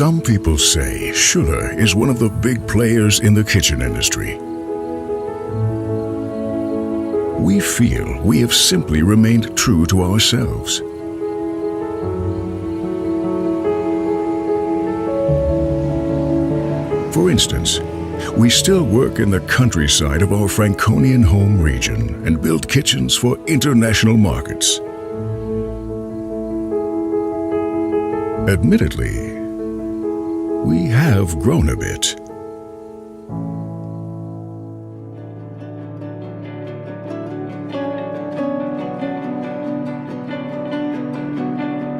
Some people say Schuller is one of the big players in the kitchen industry. We feel we have simply remained true to ourselves. For instance, we still work in the countryside of our Franconian home region and build kitchens for international markets. Admittedly, we have grown a bit.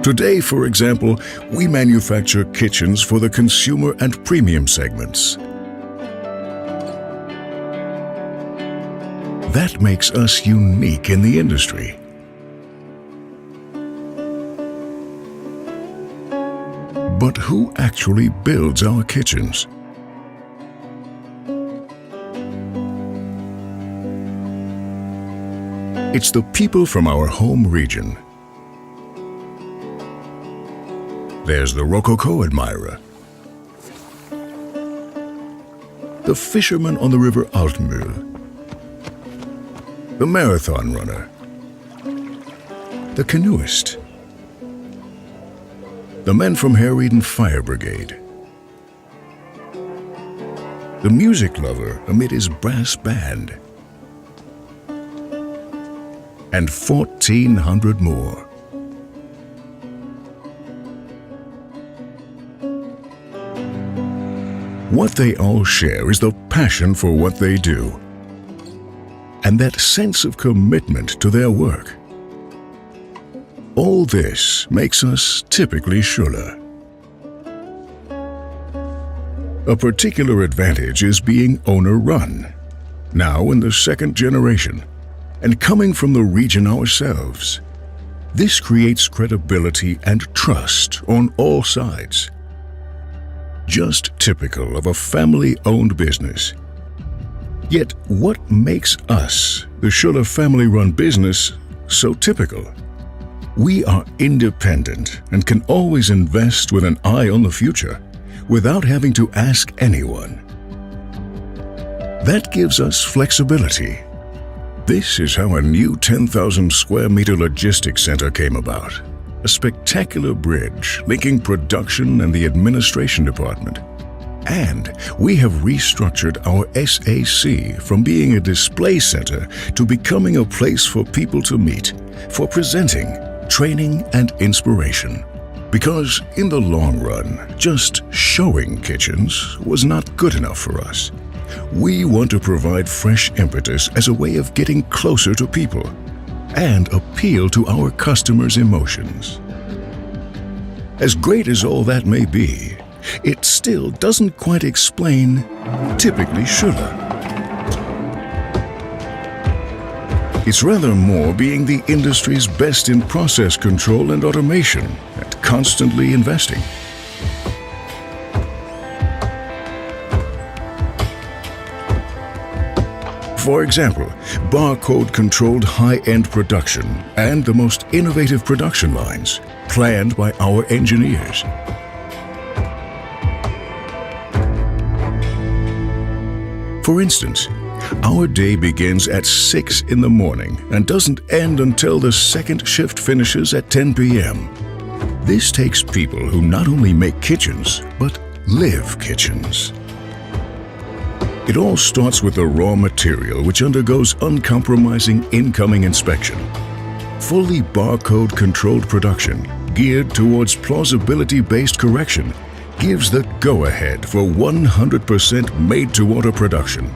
Today, for example, we manufacture kitchens for the consumer and premium segments. That makes us unique in the industry. But who actually builds our kitchens? It's the people from our home region. There's the Rococo admirer, the fisherman on the river Altmühl, the marathon runner, the canoeist, the men from Herrieden Fire Brigade, the music lover amid his brass band, and 1,400 more. What they all share is the passion for what they do, and that sense of commitment to their work. All this makes us typically Schuller. A particular advantage is being owner-run, now in the second generation, and coming from the region ourselves. This creates credibility and trust on all sides. Just typical of a family-owned business. Yet what makes us, the Schuller family-run business, so typical? We are independent and can always invest with an eye on the future without having to ask anyone. That gives us flexibility. This is how a new 10,000 square meter logistics center came about. A spectacular bridge linking production and the administration department. And we have restructured our SAC from being a display center to becoming a place for people to meet, for presenting, training, and inspiration. Because in the long run, just showing kitchens was not good enough for us. We want to provide fresh impetus as a way of getting closer to people and appeal to our customers' emotions. As great as all that may be, it still doesn't quite explain typically Schuller. It's rather more being the industry's best in process control and automation and constantly investing. For example, barcode-controlled high-end production and the most innovative production lines planned by our engineers. For instance, our day begins at 6 in the morning and doesn't end until the second shift finishes at 10 p.m. This takes people who not only make kitchens, but live kitchens. It all starts with the raw material, which undergoes uncompromising incoming inspection. Fully barcode-controlled production, geared towards plausibility-based correction, gives the go-ahead for 100% made-to-order production.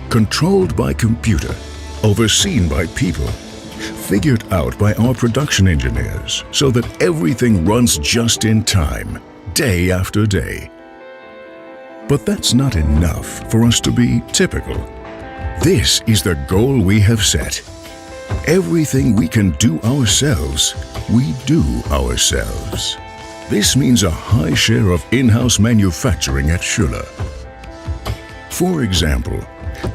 Controlled by computer, overseen by people, figured out by our production engineers so that everything runs just in time, day after day. But that's not enough for us to be typical. This is the goal we have set. Everything we can do ourselves, we do ourselves. This means a high share of in-house manufacturing at Schuller. For example,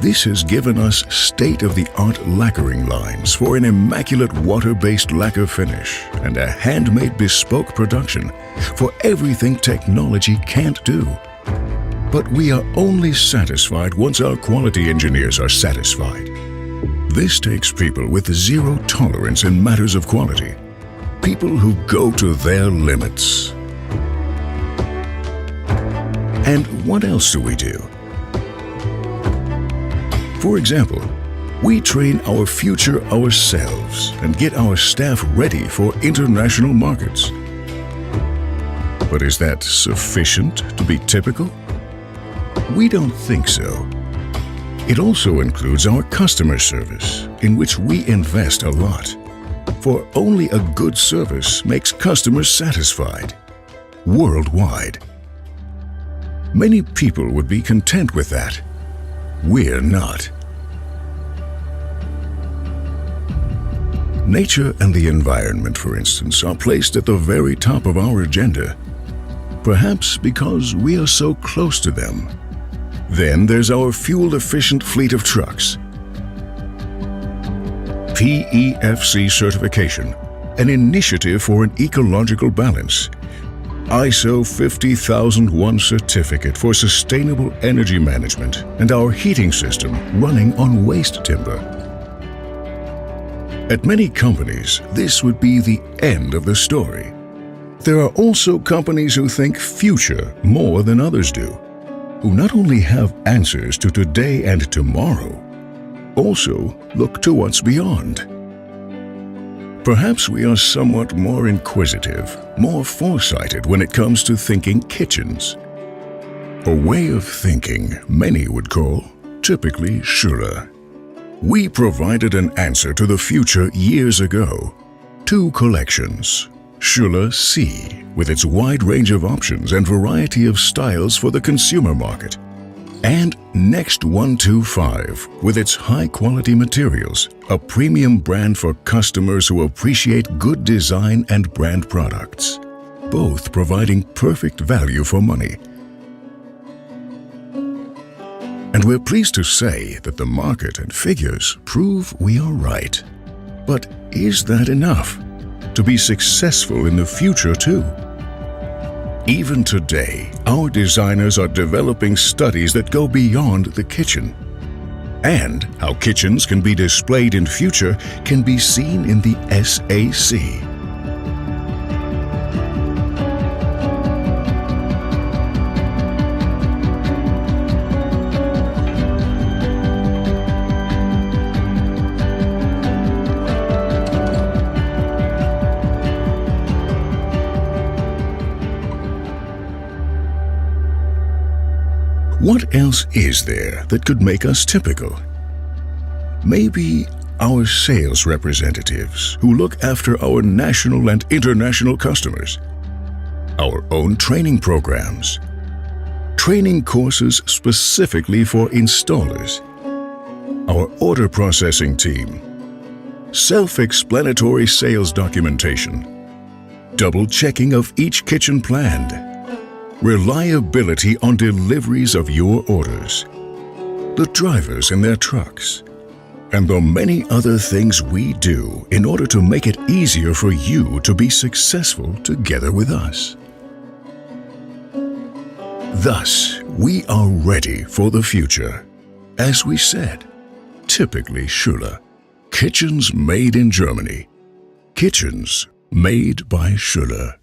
This has given us state-of-the-art lacquering lines for an immaculate water-based lacquer finish and a handmade bespoke production for everything technology can't do. But we are only satisfied once our quality engineers are satisfied. This takes people with zero tolerance in matters of quality. People who go to their limits. And what else do we do? For example, we train our future ourselves and get our staff ready for international markets. But is that sufficient to be typical? We don't think so. It also includes our customer service, in which we invest a lot. For only a good service makes customers satisfied, worldwide. Many people would be content with that. We're not. Nature and the environment, for instance, are placed at the very top of our agenda, perhaps because we are so close to them. Then there's our fuel-efficient fleet of trucks. PEFC certification, an initiative for an ecological balance. ISO 50001 certificate for sustainable energy management, and our heating system running on waste timber. At many companies, this would be the end of the story. There are also companies who think future more than others do, who not only have answers to today and tomorrow, also look to what's beyond. Perhaps we are somewhat more inquisitive, more foresighted when it comes to thinking kitchens. A way of thinking many would call typically Schuller. We provided an answer to the future years ago. 2 collections. Schuller C, with its wide range of options and variety of styles for the consumer market. And Next 125, with its high-quality materials, a premium brand for customers who appreciate good design and brand products, both providing perfect value for money. And we're pleased to say that the market and figures prove we are right. But is that enough to be successful in the future too? Even today, our designers are developing studies that go beyond the kitchen. And how kitchens can be displayed in future can be seen in the SAC. What else is there that could make us typical? Maybe our sales representatives who look after our national and international customers. Our own training programs. Training courses specifically for installers. Our order processing team. Self-explanatory sales documentation. Double checking of each kitchen planned. Reliability on deliveries of your orders, the drivers in their trucks, and the many other things we do in order to make it easier for you to be successful together with us. Thus, we are ready for the future. As we said, typically Schuller. Kitchens made in Germany. Kitchens made by Schuller.